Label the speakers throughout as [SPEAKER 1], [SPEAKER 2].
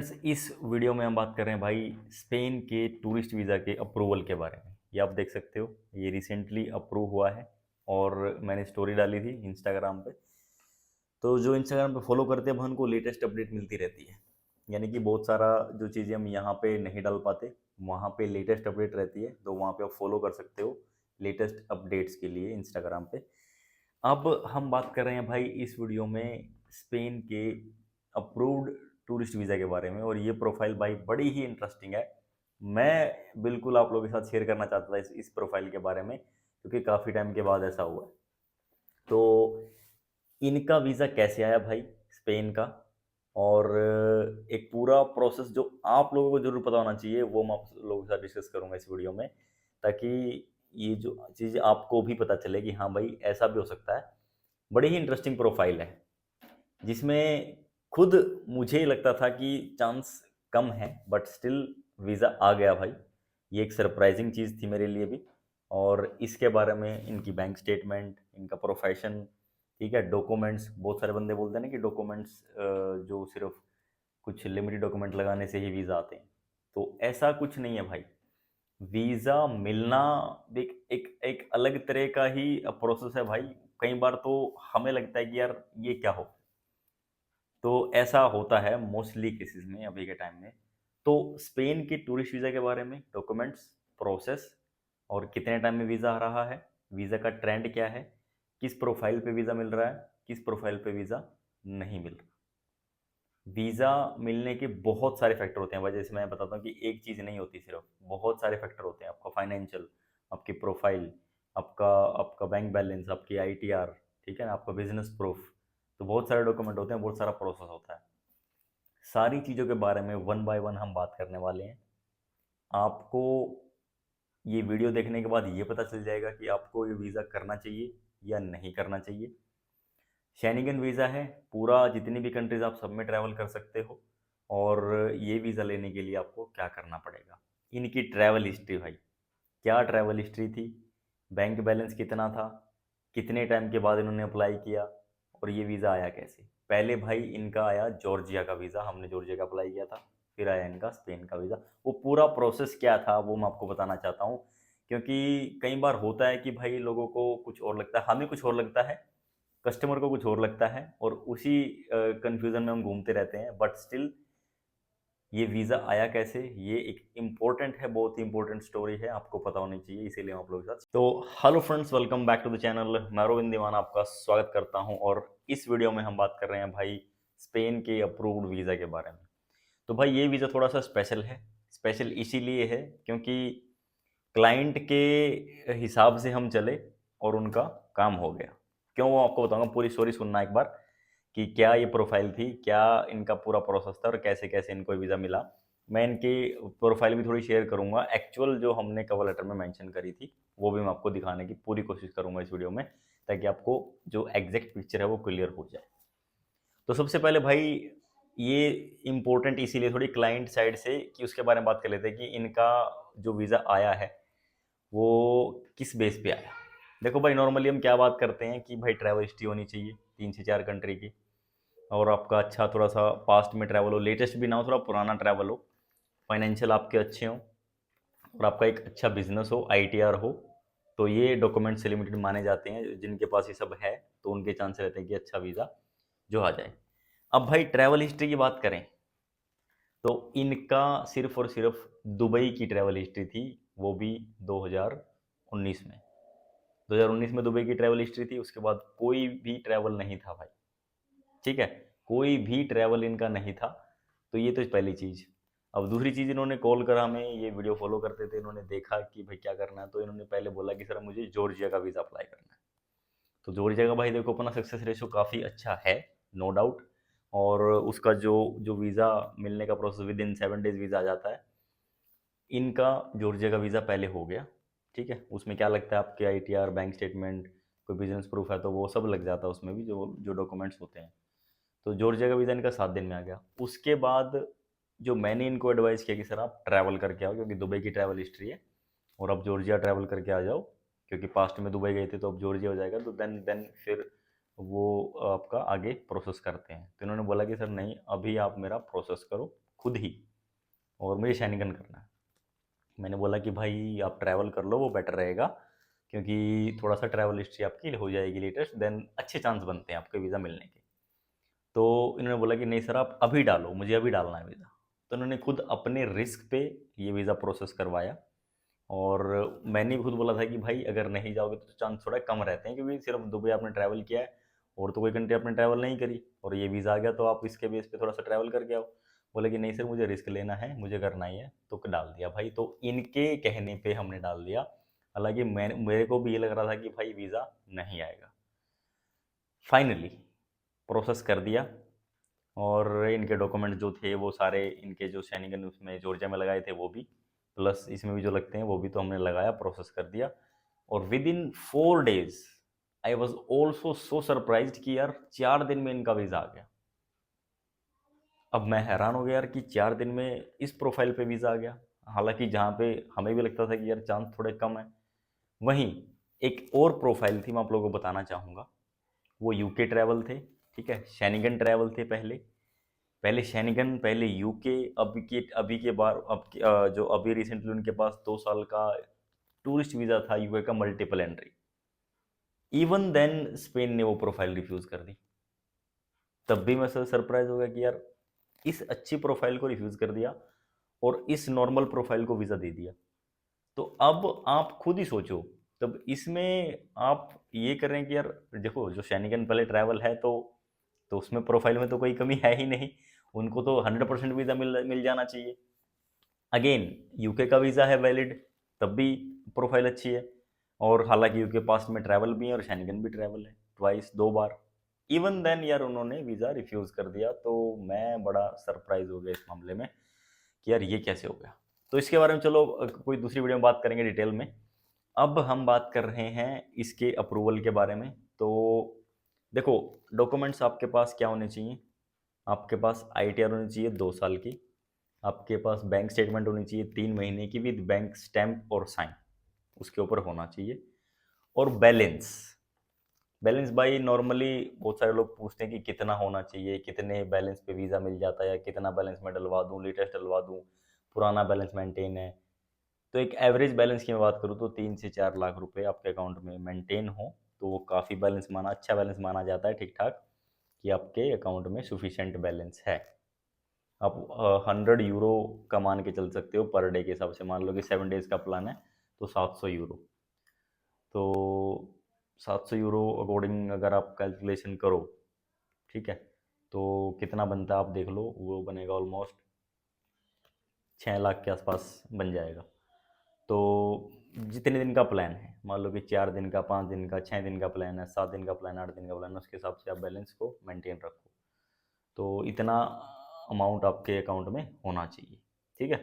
[SPEAKER 1] इस वीडियो में हम बात कर रहे हैं भाई स्पेन के टूरिस्ट वीज़ा के अप्रूवल के बारे में। ये आप देख सकते हो, ये रिसेंटली अप्रूव हुआ है और मैंने स्टोरी डाली थी इंस्टाग्राम पे। तो जो इंस्टाग्राम पे फॉलो करते हैं भाई उनको लेटेस्ट अपडेट मिलती रहती है। यानी कि बहुत सारा जो चीज़ें हम यहाँ पे नहीं डाल पाते वहाँ पे लेटेस्ट अपडेट रहती है, तो वहाँ पे आप फॉलो कर सकते हो लेटेस्ट अपडेट्स के लिए इंस्टाग्राम पे। अब हम बात कर रहे हैं भाई इस वीडियो में स्पेन के अप्रूव्ड टूरिस्ट वीज़ा के बारे में, और ये प्रोफाइल भाई बड़ी ही इंटरेस्टिंग है। मैं बिल्कुल आप लोगों के साथ शेयर करना चाहता था इस प्रोफाइल के बारे में, क्योंकि काफ़ी टाइम के बाद ऐसा हुआ है। तो इनका वीज़ा कैसे आया भाई स्पेन का, और एक पूरा प्रोसेस जो आप लोगों को ज़रूर पता होना चाहिए वो मैं आप लोगों के साथ डिस्कस करूँगा इस वीडियो में, ताकि ये जो चीज़ आपको भी पता चले कि हाँ भाई ऐसा भी हो सकता है। बड़ी ही इंटरेस्टिंग प्रोफाइल है, जिसमें खुद मुझे लगता था कि चांस कम है, बट स्टिल वीज़ा आ गया भाई। ये एक सरप्राइजिंग चीज़ थी मेरे लिए भी। और इसके बारे में इनकी बैंक स्टेटमेंट, इनका प्रोफेशन, ठीक है, डॉक्यूमेंट्स, बहुत सारे बंदे बोलते हैं ना कि डॉक्यूमेंट्स जो सिर्फ कुछ लिमिटेड डॉक्यूमेंट लगाने से ही वीज़ा आते हैं, तो ऐसा कुछ नहीं है भाई। वीज़ा मिलना एक अलग तरह का ही प्रोसेस है भाई। कई बार तो हमें लगता है कि यार ये क्या हो, तो ऐसा होता है मोस्टली केसेस में अभी के टाइम में। तो स्पेन के टूरिस्ट वीज़ा के बारे में डॉक्यूमेंट्स, प्रोसेस, और कितने टाइम में वीज़ा आ रहा है, वीज़ा का ट्रेंड क्या है, किस प्रोफाइल पे वीज़ा मिल रहा है, किस प्रोफाइल पे वीज़ा नहीं मिल रहा। वीज़ा मिलने के बहुत सारे फैक्टर होते हैं भाई, जैसे मैं बताता हूँ कि एक चीज़ नहीं होती, सिर्फ बहुत सारे फैक्टर होते हैं। आपका फाइनेंशियल, आपकी प्रोफाइल, आपका आपका बैंक बैलेंस, आपकी आईटीआर, ठीक है ना, आपका बिजनेस प्रूफ। तो बहुत सारे डॉक्यूमेंट होते हैं, बहुत सारा प्रोसेस होता है। सारी चीज़ों के बारे में वन बाय वन हम बात करने वाले हैं। आपको ये वीडियो देखने के बाद ये पता चल जाएगा कि आपको ये वीज़ा करना चाहिए या नहीं करना चाहिए। शेंगेन वीज़ा है, पूरा जितनी भी कंट्रीज़ आप सब में ट्रैवल कर सकते हो। और ये वीज़ा लेने के लिए आपको क्या करना पड़ेगा, इनकी ट्रैवल हिस्ट्री भाई, क्या ट्रैवल हिस्ट्री थी, बैंक बैलेंस कितना था, कितने टाइम के बाद इन्होंने अप्लाई किया, और ये वीज़ा आया कैसे। पहले भाई इनका आया जॉर्जिया का वीज़ा, हमने जॉर्जिया का अप्लाई किया था, फिर आया इनका स्पेन का वीज़ा। वो पूरा प्रोसेस क्या था वो मैं आपको बताना चाहता हूँ, क्योंकि कई बार होता है कि भाई लोगों को कुछ और लगता है, हमें कुछ और लगता है, कस्टमर को कुछ और लगता है, और उसी कन्फ्यूज़न में हम घूमते रहते हैं। बट स्टिल ये वीज़ा आया कैसे, ये एक इम्पोर्टेंट है, बहुत ही इंपॉर्टेंट स्टोरी है, आपको पता होनी चाहिए, इसीलिए हम आप लोगों के साथ। तो hello friends, welcome back to the channel. मैं रोविंद दीवान आपका स्वागत करता हूं, और इस वीडियो में हम बात कर रहे हैं भाई स्पेन के अप्रूव्ड वीज़ा के बारे में। तो भाई ये वीज़ा थोड़ा सा स्पेशल है। स्पेशल इसीलिए है क्योंकि क्लाइंट के हिसाब से हम चले और उनका काम हो गया। क्यों, वो आपको बताऊंगा, पूरी स्टोरी सुनना एक बार कि क्या ये प्रोफाइल थी, क्या इनका पूरा प्रोसेस था, और कैसे कैसे इनको वीज़ा मिला। मैं इनकी प्रोफाइल भी थोड़ी शेयर करूंगा, एक्चुअल जो हमने कवर लेटर में मेंशन करी थी वो भी मैं आपको दिखाने की पूरी कोशिश करूंगा इस वीडियो में, ताकि आपको जो एग्जैक्ट पिक्चर है वो क्लियर हो जाए। तो सबसे पहले भाई ये इम्पोर्टेंट इसीलिए थोड़ी क्लाइंट साइड से कि उसके बारे में बात कर लेते हैं कि इनका जो वीज़ा आया है वो किस बेस पे आया। देखो भाई, नॉर्मली हम क्या बात करते हैं कि भाई ट्रैवल हिस्ट्री होनी चाहिए 3 से 4 कंट्री की, और आपका अच्छा थोड़ा सा पास्ट में ट्रैवल हो, लेटेस्ट भी ना हो, थोड़ा पुराना ट्रैवल हो, फाइनेंशियल आपके अच्छे हों, और आपका एक अच्छा बिजनेस हो, आईटीआर हो। तो ये डॉक्यूमेंट से लिमिटेड माने जाते हैं, जिनके पास ये सब है तो उनके चांस रहते हैं कि अच्छा वीज़ा जो आ जाए। अब भाई ट्रैवल हिस्ट्री की बात करें तो इनका सिर्फ और सिर्फ दुबई की ट्रैवल हिस्ट्री थी, वो भी 2019 में। 2019 में दुबई की ट्रैवल हिस्ट्री थी, उसके बाद कोई भी ट्रैवल नहीं था भाई, ठीक है, कोई भी ट्रैवल इनका नहीं था। तो ये तो पहली चीज़। अब दूसरी चीज़, इन्होंने कॉल करा हमें, ये वीडियो फॉलो करते थे, इन्होंने देखा कि भाई क्या करना है, तो इन्होंने पहले बोला कि सर मुझे जॉर्जिया का वीज़ा अप्लाई करना है। तो जॉर्जिया का भाई देखो अपना सक्सेस रेशो काफ़ी अच्छा है, नो डाउट। और उसका जो जो वीज़ा मिलने का process within 7 days visa आ जाता है। इनका जॉर्जिया का वीज़ा पहले हो गया, ठीक है। उसमें क्या लगता है, आपके आईटीआर, बैंक स्टेटमेंट, कोई बिजनेस प्रूफ है तो वो सब लग जाता है उसमें भी, जो जो डॉक्यूमेंट्स होते हैं। तो जॉर्जिया का वीज़ा इनका 7 दिन में आ गया। उसके बाद जो मैंने इनको एडवाइस किया कि सर आप ट्रैवल करके आओ, क्योंकि दुबई की ट्रैवल हिस्ट्री है, और अब जॉर्जिया ट्रैवल करके आ जाओ, क्योंकि पास्ट में दुबई गए थे तो अब जॉर्जिया हो जाएगा, तो देन फिर वो आपका आगे प्रोसेस करते हैं। तो इन्होंने बोला कि सर नहीं, अभी आप मेरा प्रोसेस करो, खुद ही, और मुझे शेनिगन करना है। मैंने बोला कि भाई आप ट्रैवल कर लो, वो बेटर रहेगा, क्योंकि थोड़ा सा ट्रैवल हिस्ट्री आपकी हो जाएगी लेटेस्ट, देन अच्छे चांस बनते हैं आपके वीज़ा मिलने के। तो इन्होंने बोला कि नहीं सर आप अभी डालो, मुझे अभी डालना है वीज़ा। तो इन्होंने खुद अपने रिस्क पे ये वीज़ा प्रोसेस करवाया, और मैंने भी खुद बोला था कि भाई अगर नहीं जाओगे तो चांस थोड़ा कम रहते हैं, क्योंकि सिर्फ दुबई आपने ट्रैवल किया है और तो कोई कंट्री आपने ट्रैवल नहीं करी, और ये वीज़ा आ गया तो आप इसके बेस पे थोड़ा सा ट्रैवल करके आओ। बोले कि नहीं सर मुझे रिस्क लेना है, मुझे करना ही है, तो डाल दिया भाई। तो इनके कहने पे हमने डाल दिया, हालांकि मेरे को भी ये लग रहा था कि भाई वीज़ा नहीं आएगा। फाइनली प्रोसेस कर दिया, और इनके डॉक्यूमेंट जो थे वो सारे, इनके जो शेनिगन उसमें जॉर्जिया में लगाए थे वो भी, प्लस इसमें भी जो लगते हैं वो भी, तो हमने लगाया, प्रोसेस कर दिया। और with in 4 days I was also so surprise कि यार 4 दिन में इनका वीज़ा आ गया। अब मैं हैरान हो गया यार कि 4 दिन में इस प्रोफाइल पे वीज़ा आ गया, हालांकि जहाँ पे हमें भी लगता था कि यार चांस थोड़े कम है। वहीं एक और प्रोफाइल थी, मैं आप लोगों को बताना चाहूँगा। वो यूके ट्रैवल थे, ठीक है, शेनिगन ट्रैवल थे पहले। पहले शेनिगन, पहले यूके, अभी के बार जो अभी रिसेंटली उनके पास 2 साल का टूरिस्ट वीज़ा था यूके का, multiple entry. Even then Spain ने वो प्रोफाइल रिफ्यूज़ कर दी। तब भी मैं सरप्राइज हो गया कि यार इस अच्छी प्रोफाइल को रिफ्यूज़ कर दिया और इस नॉर्मल प्रोफाइल को वीज़ा दे दिया। तो अब आप खुद ही सोचो, तब इसमें आप ये कर रहे हैं कि यार देखो, जो शेनिगन पहले ट्रैवल है तो उसमें प्रोफाइल में तो कोई कमी है ही नहीं, उनको तो 100% वीज़ा मिल मिल जाना चाहिए। अगेन यूके का वीज़ा है वैलिड, तब भी प्रोफाइल अच्छी है, और हालांकि यूके पास्ट में ट्रैवल भी है और शेंगन भी ट्रैवल है, ट्वाइस, 2 बार। इवन देन यार उन्होंने वीज़ा रिफ्यूज़ कर दिया, तो मैं बड़ा सरप्राइज हो गया इस मामले में कि यार ये कैसे हो गया। तो इसके बारे में चलो कोई दूसरी वीडियो में बात करेंगे डिटेल में। अब हम बात कर रहे हैं इसके अप्रूवल के बारे में। तो देखो, डॉक्यूमेंट्स आपके पास क्या होने चाहिए? आपके पास आईटीआर होनी चाहिए 2 साल की, आपके पास बैंक स्टेटमेंट होनी चाहिए 3 महीने की विद बैंक स्टैम्प और साइन, उसके ऊपर होना चाहिए। और बैलेंस, बैलेंस भाई नॉर्मली बहुत सारे लोग पूछते हैं कि कितना होना चाहिए, कितने बैलेंस पे वीज़ा मिल जाता है, या कितना बैलेंस मैं डलवा दूँ, लेटेस्ट डलवा दूँ, पुराना बैलेंस मेंटेन है। तो एक एवरेज बैलेंस की मैं बात करूँ तो 3 से 4 लाख रुपए आपके अकाउंट में मेंटेन हो तो वो काफ़ी बैलेंस माना, अच्छा बैलेंस माना जाता है, ठीक ठाक, कि आपके अकाउंट में सफिशेंट बैलेंस है। आप 100 यूरो का मान के चल सकते हो पर डे के हिसाब से। मान लो कि 7 डेज का प्लान है तो 700 यूरो। तो 700 यूरो अकॉर्डिंग अगर आप कैलकुलेशन करो, ठीक है, तो कितना बनता है आप देख लो, वो बनेगा ऑलमोस्ट 6 लाख के आसपास बन जाएगा। तो जितने दिन का प्लान है, मान लो कि 4 दिन का, 5 दिन का, 6 दिन का प्लान है, 7 दिन का प्लान, 8 दिन का प्लान है, उसके हिसाब से आप बैलेंस को मेंटेन रखो। तो इतना अमाउंट आपके अकाउंट में होना चाहिए, ठीक है।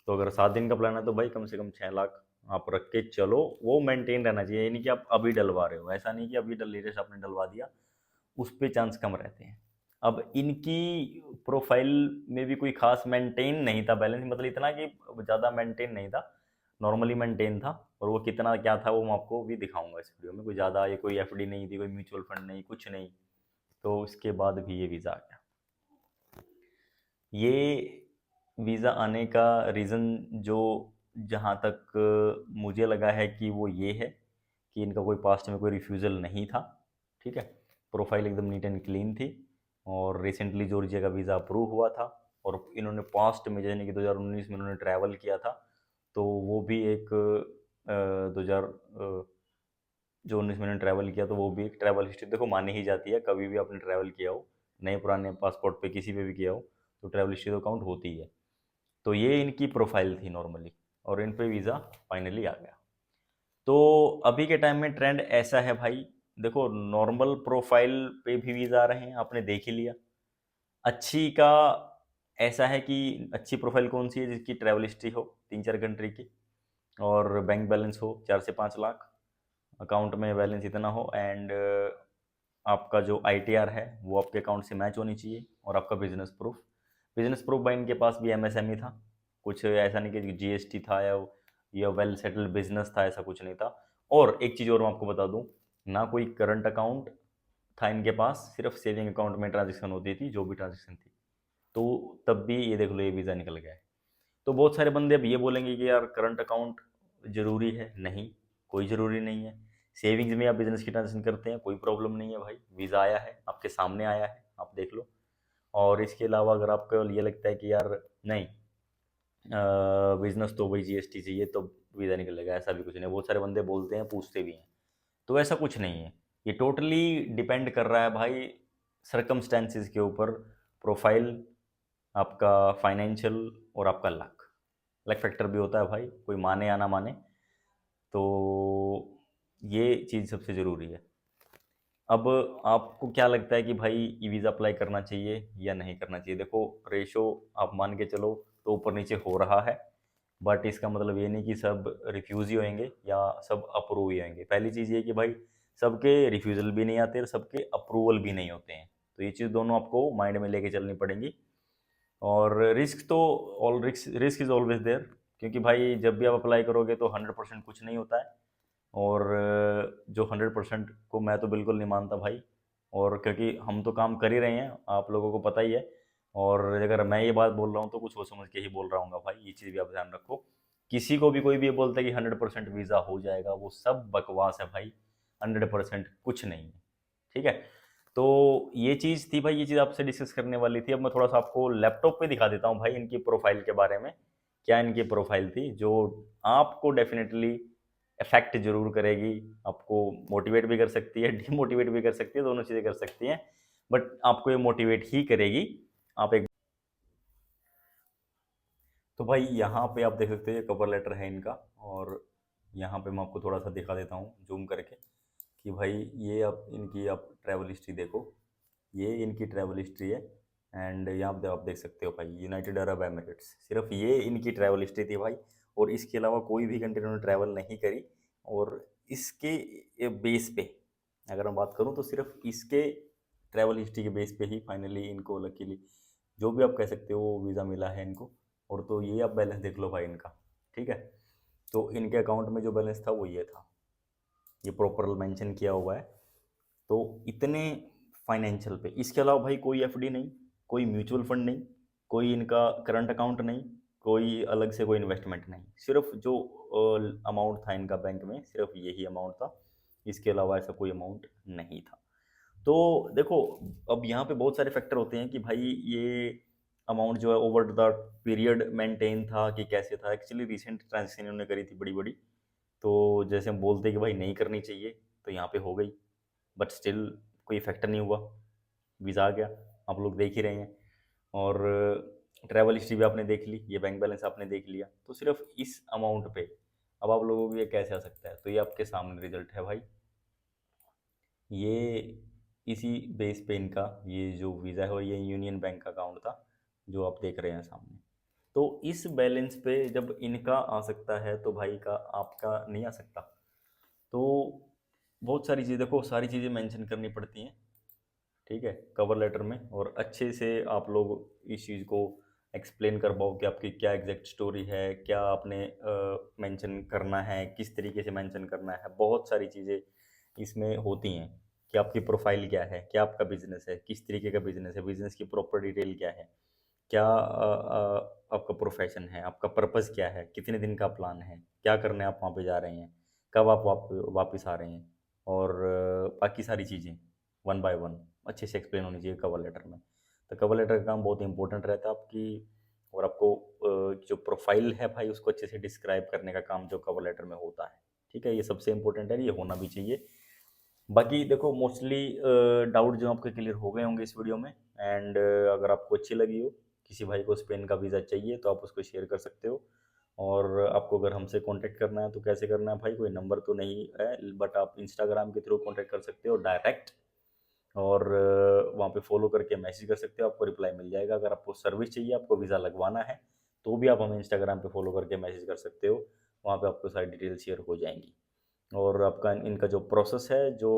[SPEAKER 1] तो अगर 7 दिन का प्लान है तो भाई कम से कम 6 लाख आप रख के चलो, वो मेंटेन रहना चाहिए। ये नहीं कि आप अभी डलवा रहे हो, ऐसा नहीं कि अभी लेटेस्ट आपने डलवा दिया, उस पर चांस कम रहते हैं। अब इनकी प्रोफाइल में भी कोई खास मेंटेन नहीं था बैलेंस, मतलब इतना कि ज़्यादा मेंटेन नहीं था, नॉर्मली मेंटेन था। और वो कितना क्या था वो मैं आपको भी दिखाऊंगा इस वीडियो में। कोई ज़्यादा, ये कोई एफडी नहीं थी, कोई म्यूचुअल फंड नहीं, कुछ नहीं। तो इसके बाद भी ये वीज़ा आ गया। ये वीज़ा आने का रीज़न जो, जहाँ तक मुझे लगा है कि वो ये है कि इनका कोई पास्ट में कोई रिफ्यूज़ल नहीं था, ठीक है, प्रोफाइल एकदम नीट एंड क्लीन थी, और रिसेंटली जॉर्जिया का वीज़ा अप्रूव हुआ था। और इन्होंने पास्ट में, यानी कि 2019 में इन्होंने ट्रैवल किया था, तो वो भी एक 2000 जो 19 में इन्होंने ट्रैवल किया तो वो भी एक ट्रैवल हिस्ट्री देखो मानी ही जाती है। कभी भी आपने ट्रैवल किया हो, नए पुराने पासपोर्ट पे किसी पे भी किया हो, तो ट्रैवल हिस्ट्री तो काउंट होती है। तो ये इनकी प्रोफाइल थी नॉर्मली, और इन पे वीज़ा फाइनली आ गया। तो अभी के टाइम में ट्रेंड ऐसा है भाई, देखो नॉर्मल प्रोफाइल पे भी वीज़ा आ रहे हैं, आपने देख ही लिया। अच्छी का ऐसा है कि अच्छी प्रोफाइल कौन सी है? जिसकी ट्रैवल हिस्ट्री हो 3-4 कंट्री की, और बैंक बैलेंस हो 4 से 5 लाख, अकाउंट में बैलेंस इतना हो, एंड आपका जो आईटीआर है वो आपके अकाउंट से मैच होनी चाहिए, और आपका बिजनेस प्रूफ भाई इनके पास भी एमएसएमई था, कुछ ऐसा नहीं कि जीएसटी था या वेल सेटल्ड बिजनेस था, ऐसा कुछ नहीं था। और एक चीज़ और मैं आपको बता दूं, ना कोई करंट अकाउंट था इनके पास, सिर्फ सेविंग अकाउंट में ट्रांजेक्शन होती थी, जो भी ट्रांजेक्शन थी। तो तब भी ये देख लो ये वीज़ा निकल गया है। तो बहुत सारे बंदे अब ये बोलेंगे कि यार करंट अकाउंट ज़रूरी है, नहीं, कोई ज़रूरी नहीं है। सेविंग्स में आप बिज़नेस की ट्रांज़ैक्शन करते हैं, कोई प्रॉब्लम नहीं है भाई, वीज़ा आया है, आपके सामने आया है, आप देख लो। और इसके अलावा अगर आपको ये लगता है कि यार नहीं, बिज़नेस तो भाई जीएसटी चाहिए तो वीज़ा निकलेगा, ऐसा भी कुछ नहीं है। बहुत सारे बंदे बोलते हैं, पूछते भी हैं, तो ऐसा कुछ नहीं है। ये टोटली डिपेंड कर रहा है भाई सर्कमस्टेंसेस के ऊपर, प्रोफाइल, आपका फाइनेंशियल और आपका लक। लक फैक्टर भी होता है भाई, कोई माने या ना माने, तो ये चीज़ सबसे ज़रूरी है। अब आपको क्या लगता है कि भाई ई वीज़ा अप्लाई करना चाहिए या नहीं करना चाहिए? देखो, रेशो आप मान के चलो तो ऊपर नीचे हो रहा है, बट इसका मतलब ये नहीं कि सब रिफ्यूज़ ही होंगे या सब अप्रूव ही होंगे। पहली चीज़ ये कि भाई सबके रिफ्यूज़ल भी नहीं आते और सबके अप्रूवल भी नहीं होते हैं, तो ये चीज़ दोनों आपको माइंड में लेके चलनी पड़ेंगी। और रिस्क तो all risk risk is always there, क्योंकि भाई जब भी आप अप्लाई करोगे तो 100% कुछ नहीं होता है। और जो 100% को मैं तो बिल्कुल नहीं मानता भाई, और क्योंकि हम तो काम कर ही रहे हैं, आप लोगों को पता ही है। और अगर मैं ये बात बोल रहा हूँ तो कुछ सोच समझ के ही बोल रहा हूँ भाई, ये चीज़ भी आप ध्यान रखो। किसी को भी कोई भी ये बोलता है कि 100% वीज़ा हो जाएगा, वो सब बकवास है भाई, 100% कुछ नहीं है, ठीक है। तो ये चीज़ थी भाई, ये चीज़ आपसे डिस्कस करने वाली थी। अब मैं थोड़ा सा आपको लैपटॉप पे दिखा देता हूँ भाई इनकी प्रोफाइल के बारे में, क्या इनकी प्रोफाइल थी जो आपको डेफिनेटली इफेक्ट जरूर करेगी। आपको मोटिवेट भी कर सकती है, डिमोटिवेट भी कर सकती है, दोनों चीज़ें कर सकती हैं, बट आपको ये मोटिवेट ही करेगी। आप एक, तो भाई यहाँ पे आप देख सकते हैं ये कवर लेटर है इनका, और यहाँ पे मैं आपको थोड़ा सा दिखा देता हूँ जूम करके कि भाई ये आप इनकी आप ट्रैवल हिस्ट्री देखो, ये इनकी ट्रैवल हिस्ट्री है। एंड यहाँ पे आप देख सकते हो भाई यूनाइटेड अरब एमिरेट्स, सिर्फ ये इनकी ट्रैवल हिस्ट्री थी भाई, और इसके अलावा कोई भी कंट्री उन्होंने ट्रैवल नहीं करी। और इसके बेस पे अगर मैं बात करूँ तो सिर्फ इसके ट्रैवल हिस्ट्री के बेस पे ही फाइनली इनको लकीली जो भी आप कह सकते हो वीज़ा मिला है इनको। और तो ये आप बैलेंस देख लो भाई इनका, ठीक है। तो इनके अकाउंट में जो बैलेंस था वो ये था, ये प्रॉपर मेंशन किया हुआ है। तो इतने फाइनेंशियल पे, इसके अलावा भाई कोई एफडी नहीं, कोई म्यूचुअल फंड नहीं, कोई इनका करंट अकाउंट नहीं, कोई अलग से कोई इन्वेस्टमेंट नहीं, सिर्फ जो अमाउंट था इनका बैंक में सिर्फ यही अमाउंट था, इसके अलावा ऐसा कोई अमाउंट नहीं था। तो देखो, अब यहाँ पे बहुत सारे फैक्टर होते हैं कि भाई ये अमाउंट जो है ओवर द पीरियड मेंटेन था कि कैसे था। एक्चुअली रिसेंट ट्रांजेक्शन इन्होंने करी थी बड़ी बड़ी, तो जैसे हम बोलते हैं कि भाई नहीं करनी चाहिए, तो यहाँ पे हो गई, बट स्टिल कोई इफेक्ट नहीं हुआ, वीज़ा आ गया, आप लोग देख ही रहे हैं। और ट्रैवल हिस्ट्री भी आपने देख ली, ये बैंक बैलेंस आपने देख लिया, तो सिर्फ इस अमाउंट पे अब आप लोगों को ये कैसे आ सकता है, तो ये आपके सामने रिजल्ट है भाई। ये इसी बेस पे इनका ये जो वीज़ा है, और ये यूनियन बैंक का अकाउंट था जो आप देख रहे हैं सामने। तो इस बैलेंस पे जब इनका आ सकता है तो भाई का आपका नहीं आ सकता। तो बहुत सारी चीज़ देखो, सारी चीज़ें मेंशन करनी पड़ती हैं, ठीक है, कवर लेटर में, और अच्छे से आप लोग इस चीज़ को एक्सप्लेन कर पाओ कि आपकी क्या एग्जैक्ट स्टोरी है, क्या आपने मेंशन करना है, किस तरीके से मेंशन करना है। बहुत सारी चीज़ें इसमें होती हैं कि आपकी प्रोफाइल क्या है, क्या आपका बिजनेस है, किस तरीके का बिजनेस है, बिजनेस की प्रॉपर डिटेल क्या है, क्या आपका प्रोफेशन है, आपका पर्पस क्या है, कितने दिन का प्लान है, क्या करने आप वहाँ पे जा रहे हैं, कब आप वापस आ रहे हैं, और बाकी सारी चीज़ें वन बाय वन अच्छे से एक्सप्लेन होनी चाहिए कवर लेटर में। तो कवर लेटर का काम बहुत इंपॉर्टेंट रहता है आपकी, और आपको जो प्रोफाइल है भाई उसको अच्छे से डिस्क्राइब करने का काम जो कवर लेटर में होता है, ठीक है, ये सबसे इंपॉर्टेंट है, ये होना भी चाहिए। बाकी देखो मोस्टली डाउट जो आपके क्लियर हो गए होंगे इस वीडियो में। एंड अगर आपको अच्छी लगी हो, किसी भाई को स्पेन का वीज़ा चाहिए तो आप उसको शेयर कर सकते हो। और आपको अगर हमसे कांटेक्ट करना है तो कैसे करना है भाई, कोई नंबर तो नहीं है, बट आप इंस्टाग्राम के थ्रू कांटेक्ट कर सकते हो डायरेक्ट, और वहाँ पे फॉलो करके मैसेज कर सकते हो, आपको रिप्लाई मिल जाएगा। अगर आपको सर्विस चाहिए, आपको वीज़ा लगवाना है, तो भी आप हमें इंस्टाग्राम पे फॉलो करके मैसेज कर सकते हो, वहाँ पे आपको सारी डिटेल शेयर हो जाएंगी। और आपका इनका जो प्रोसेस है, जो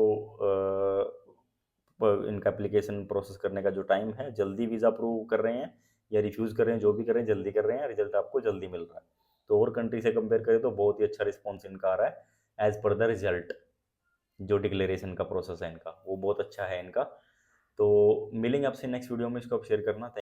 [SPEAKER 1] इनका एप्लीकेशन प्रोसेस करने का जो टाइम है, जल्दी वीज़ा अप्रूव कर रहे हैं या रिफ्यूज़ कर रहे हैं, जो भी कर रहे हैं जल्दी कर रहे हैं, रिजल्ट आपको जल्दी मिल रहा है। तो और कंट्री से कंपेयर करें तो बहुत ही अच्छा रिस्पॉन्स इनका आ रहा है एज़ पर द रिजल्ट। जो डिक्लेरेशन का प्रोसेस है इनका वो बहुत अच्छा है इनका। तो मिलेंगे आपसे नेक्स्ट वीडियो में, इसको आप शेयर करना।